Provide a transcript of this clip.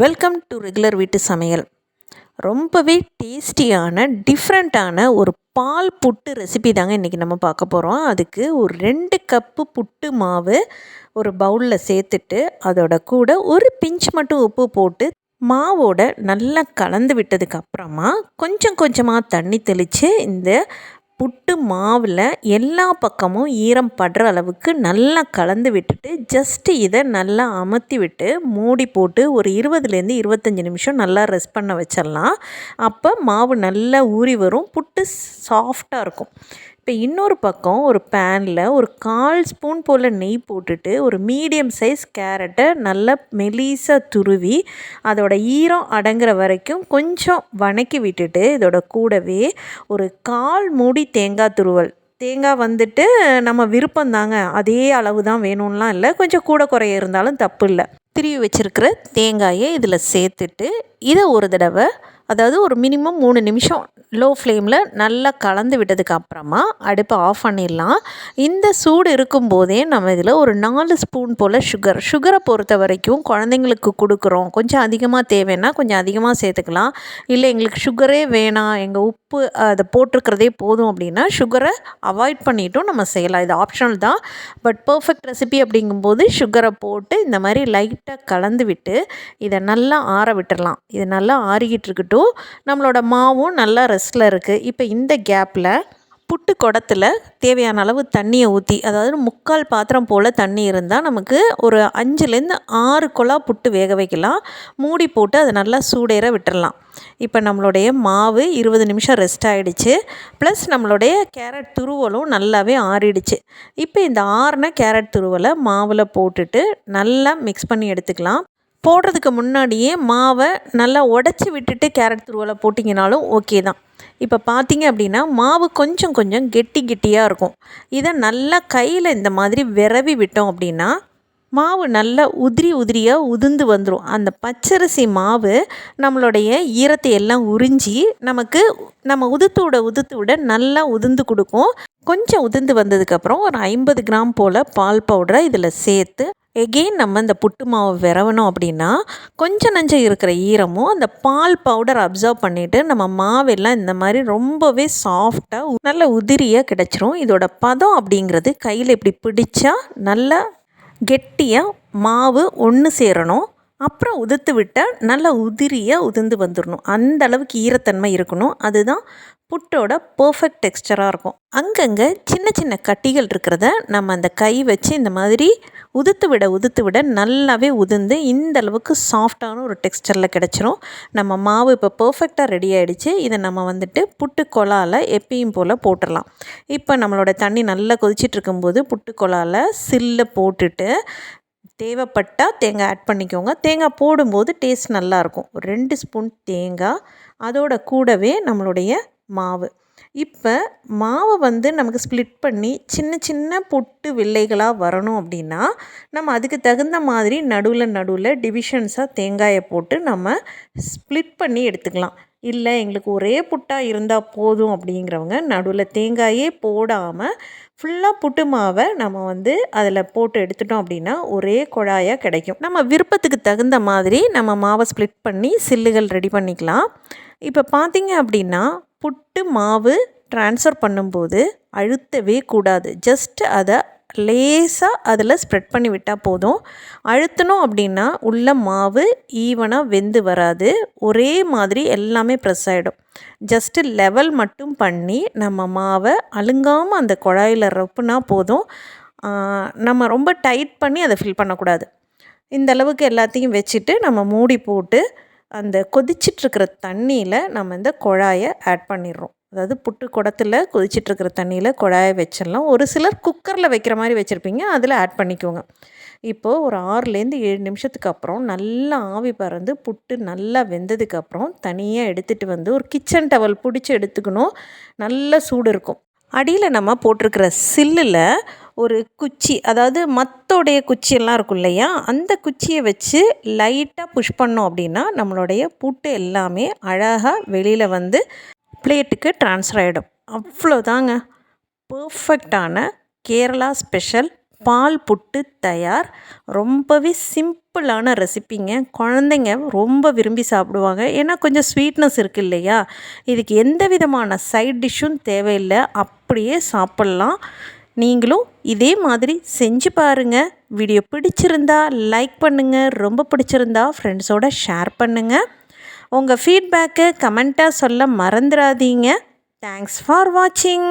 Welcome to regular வீட்டு சமையல். ரொம்பவே டேஸ்டியான டிஃப்ரெண்ட்டான ஒரு பால் புட்டு ரெசிபி தாங்க இன்றைக்கி நம்ம பார்க்க போகிறோம். அதுக்கு ஒரு 2 கப்பு புட்டு மாவு ஒரு பவுலில் சேர்த்துட்டு அதோட கூட ஒரு பிஞ்ச் மட்டும் உப்பு போட்டு மாவோட நல்லா கலந்து விட்டதுக்கு அப்புறமா கொஞ்சம் கொஞ்சமாக தண்ணி தெளித்து இந்த புட்டு மாவில் எல்லா பக்கமும் ஈரம் படுற அளவுக்கு நல்லா கலந்து விட்டுட்டு ஜஸ்ட்டு இதை நல்லா அமர்த்தி விட்டு மூடி போட்டு ஒரு 20லேருந்து 25 நிமிஷம் நல்லா ரெஸ்ட் பண்ண வச்சிடலாம். அப்போ மாவு நல்லா ஊறி வரும், புட்டு சாஃப்டாக இருக்கும். இப்போ இன்னொரு பக்கம் ஒரு பேனில் ஒரு 1/4 ஸ்பூன் போல் நெய் போட்டுட்டு ஒரு மீடியம் சைஸ் கேரட்டை நல்லா மெலிசாக துருவி அதோட ஈரம் அடங்குற வரைக்கும் கொஞ்சம் வணக்கி விட்டுட்டு இதோட கூடவே ஒரு 1/4 மூடி தேங்காய் துருவல். தேங்காய் வந்துட்டு நம்ம விருப்பம் தாங்க, அதே அளவு தான் வேணும்லாம் இல்லை, கொஞ்சம் கூட குறைய இருந்தாலும் தப்பு இல்லை. திருவி வச்சுருக்கிற தேங்காயை இதில் சேர்த்துட்டு இதை ஒரு தடவை, அதாவது ஒரு மினிமம் 3 நிமிஷம் லோ ஃப்ளேமில் நல்லா கலந்து விட்டதுக்கு அப்புறமா அடுப்பை ஆஃப் பண்ணிடலாம். இந்த சூடு இருக்கும்போதே நம்ம இதில் ஒரு 4 ஸ்பூன் போல் சுகரை பொறுத்த வரைக்கும் குழந்தைங்களுக்கு கொடுக்குறோம், கொஞ்சம் அதிகமாக தேவைன்னா கொஞ்சம் அதிகமாக சேர்த்துக்கலாம். இல்லை எங்களுக்கு சுகரே வேணாம், எங்கள் உப்பு அதை போட்டிருக்கிறதே போதும் அப்படின்னா சுகரை அவாய்ட் பண்ணிட்டும் நம்ம செய்யலாம். இது ஆப்ஷனல் தான். பட் பர்ஃபெக்ட் ரெசிபி அப்படிங்கும்போது சுகரை போட்டு இந்த மாதிரி லைட்டாக கலந்து விட்டு இதை நல்லா ஆற விட்டுடலாம். இது நல்லா ஆறிக்கிட்டு இருக்கட்டும். நம்மளோட மாவும் நல்லா ரெஸ்ட்டில் இருக்குது. இப்போ இந்த கேப்பில் புட்டு குடத்தில் தேவையான அளவு தண்ணியை ஊற்றி, அதாவது 3/4 பாத்திரம் போல் தண்ணி இருந்தால் நமக்கு ஒரு 5லேருந்து 6 குழா புட்டு வேக வைக்கலாம். மூடி போட்டு அதை நல்லா சூடேற விட்டுடலாம். இப்போ நம்மளுடைய மாவு 20 நிமிஷம் ரெஸ்ட் ஆகிடுச்சு. ப்ளஸ் நம்மளுடைய கேரட் துருவலும் நல்லாவே ஆறிடுச்சு. இப்போ இந்த ஆறின கேரட் துருவலை மாவில் போட்டுட்டு நல்லா மிக்ஸ் பண்ணி எடுத்துக்கலாம். போடுறதுக்கு முன்னாடியே மாவை நல்லா உடச்சி விட்டுட்டு கேரட் துருவலை போட்டிங்கனாலும் ஓகே தான். இப்போ பார்த்தீங்க அப்படின்னா மாவு கொஞ்சம் கொஞ்சம் கெட்டியாக இருக்கும். இதை நல்லா கையில் இந்த மாதிரி விரவி விட்டோம் அப்படின்னா மாவு நல்லா உதிரியாக உதிர்ந்து வந்துடும். அந்த பச்சரிசி மாவு நம்மளுடைய ஈரத்தை எல்லாம் உறிஞ்சி நமக்கு நம்ம உதுத்து விட நல்லா உதிர்ந்து கொடுக்கும். கொஞ்சம் உதிர்ந்து வந்ததுக்கப்புறம் ஒரு 50 கிராம் போல் பால் பவுடரை இதில் சேர்த்து எகெயின் நம்ம இந்த புட்டு மாவு விரவணும் அப்படின்னா கொஞ்சம் நஞ்சம் இருக்கிற ஈரமும் அந்த பால் பவுடர் அப்சர்வ் பண்ணிவிட்டு நம்ம மாவெல்லாம் இந்த மாதிரி ரொம்பவே சாஃப்டாக நல்ல உதிரியாக கிடச்சிரும். இதோட பதம் அப்படிங்கிறது கையில் இப்படி பிடிச்சா நல்லா கெட்டியாக மாவு ஒன்று சேரணும். அப்புறம் உதுத்து விட்டால் நல்லா உதிரியாக உதிர்ந்து வந்துடணும். அந்த அளவுக்கு ஈரத்தன்மை இருக்கணும். அதுதான் புட்டோட பர்ஃபெக்ட் டெக்ஸ்டராக இருக்கும். அங்கங்கே சின்ன சின்ன கட்டிகள் இருக்கிறத நம்ம அந்த கை வச்சு இந்த மாதிரி உதுத்து விட நல்லாவே உதிர்ந்து இந்த அளவுக்கு சாஃப்டான ஒரு டெக்ஸ்டரில் கிடச்சிரும். நம்ம மாவு இப்போ பர்ஃபெக்டாக ரெடி ஆகிடுச்சு. இதை நம்ம வந்துட்டு புட்டு கொழாவில் எப்பயும் போல் போட்டுடலாம். இப்போ நம்மளோட தண்ணி நல்லா கொதிச்சிட்டு இருக்கும்போது புட்டு கொழாவில் சில்லை போட்டுட்டு தேவைப்பட்டால் தேங்காய் ஆட் பண்ணிக்கோங்க. தேங்காய் போடும்போது டேஸ்ட் நல்லாயிருக்கும். ஒரு 2 ஸ்பூன் தேங்காய், அதோட கூடவே நம்மளுடைய மாவு. இப்போ மாவை வந்து நமக்கு ஸ்ப்ளிட் பண்ணி சின்ன சின்ன புட்டு வில்லைகளாக வரணும் அப்படின்னா நம்ம அதுக்கு தகுந்த மாதிரி நடுவில் டிவிஷன்ஸாக தேங்காயை போட்டு நம்ம ஸ்ப்ளிட் பண்ணி எடுத்துக்கலாம். இல்லை எங்களுக்கு ஒரே புட்டாக இருந்தால் போதும் அப்படிங்கிறவங்க நடுவில் தேங்காயே போடாமல் ஃபுல்லாக புட்டு மாவை நம்ம வந்து அதில் போட்டு எடுத்துட்டோம் அப்படின்னா ஒரே குழாயாக கிடைக்கும். நம்ம விருப்பத்துக்கு தகுந்த மாதிரி நம்ம மாவை ஸ்ப்ளிட் பண்ணி சில்லுகள் ரெடி பண்ணிக்கலாம். இப்போ பார்த்திங்க அப்படின்னா புட்டு மாவு ட்ரான்ஸ்ஃபர் பண்ணும்போது அழுத்தவே கூடாது. ஜஸ்ட் அதை லேசாக அதில் ஸ்ப்ரெட் பண்ணி விட்டால் போதும். அழுத்தணும் அப்படின்னா உள்ள மாவு ஈவனாக வெந்து வராது, ஒரே மாதிரி எல்லாமே ப்ரெஸ் ஆகிடும். ஜஸ்ட்டு லெவல் மட்டும் பண்ணி நம்ம மாவை அழுங்காமல் அந்த குழாயில் ரப்புனா போதும். நம்ம ரொம்ப டைட் பண்ணி அதை ஃபில் பண்ணக்கூடாது. இந்த அளவுக்கு எல்லாத்தையும் வச்சுட்டு நம்ம மூடி போட்டு அந்த கொதிச்சிட்ருக்கிற தண்ணியில் நம்ம இந்த குழாயை ஆட் பண்ணிடுறோம். அதாவது புட்டு குடத்தில் கொதிச்சிட்ருக்கிற தண்ணியில் குழாயை வச்சிடலாம். ஒரு சிலர் குக்கரில் வைக்கிற மாதிரி வச்சுருப்பீங்க, அதில் ஆட் பண்ணிக்கோங்க. இப்போது ஒரு 6லேருந்து 7 நிமிஷத்துக்கு அப்புறம் நல்லா ஆவி பறந்து புட்டு நல்லா வெந்ததுக்கப்புறம் தனியாக எடுத்துகிட்டு வந்து ஒரு கிச்சன் டவல் பிடிச்சி எடுத்துக்கணும். நல்ல சூடு இருக்கும். அடியில் நம்ம போட்டிருக்கிற சில்லில் ஒரு குச்சி, அதாவது மத்தோடைய குச்சியெல்லாம் இருக்கும் இல்லையா, அந்த குச்சியை வச்சு லைட்டாக புஷ் பண்ணோம் அப்படின்னா நம்மளுடைய புட்டு எல்லாமே அழகாக வெளியில் வந்து பிளேட்டுக்கு ட்ரான்ஸ்ஃபர் ஆகிடும். அவ்வளோதாங்க, பர்ஃபெக்டான கேரளா ஸ்பெஷல் பால் புட்டு தயார். ரொம்பவே சிம்பிளான ரெசிப்பிங்க. குழந்தைங்க ரொம்ப விரும்பி சாப்பிடுவாங்க. ஏன்னா கொஞ்சம் ஸ்வீட்னஸ் இருக்குது இல்லையா? இதுக்கு எந்த விதமான சைட் டிஷ்ஷும் தேவையில்லை, அப்படியே சாப்பிட்லாம். நீங்களும் இதே மாதிரி செஞ்சு பாருங்கள். வீடியோ பிடிச்சிருந்தா லைக் பண்ணுங்கள், ரொம்ப பிடிச்சிருந்தா ஃப்ரெண்ட்ஸோடு ஷேர் பண்ணுங்கள். உங்கள் ஃபீட்பேக்கை கமெண்ட்டாக சொல்ல மறந்துடாதீங்க. தேங்க்ஸ் ஃபார் வாட்சிங்.